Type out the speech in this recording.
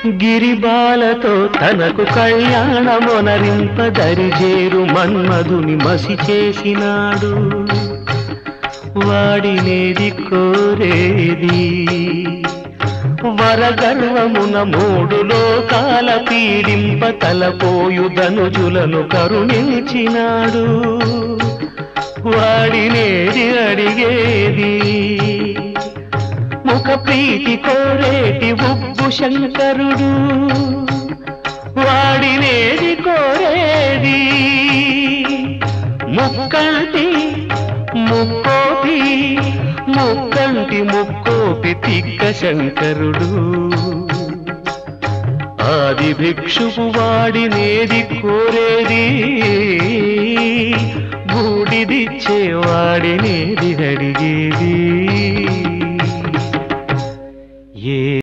గిరిబాలతో తనకు కళ్యాణమొనరింపదరిజేరు మన్మధుని మసి చేసినాడు. వాడినేది కోరేది వరగర్వమున మూడు లోకాల పీడింప తలపోయు ధనుజులను కరుణించినాడు. వాడినేది అడిగేది ముఖ ప్రీతి కోరేటి ఉబ్బు శంకరుడు. వాడినేది కోరేది ముక్కంటి ముక్కోపి ముక్కంటి ముక్కోపి తిక్క శంకరుడు. ఆది భిక్షువు వాడినేది కోరేది బూడిదిచ్చే వాడినేది అడిగేది.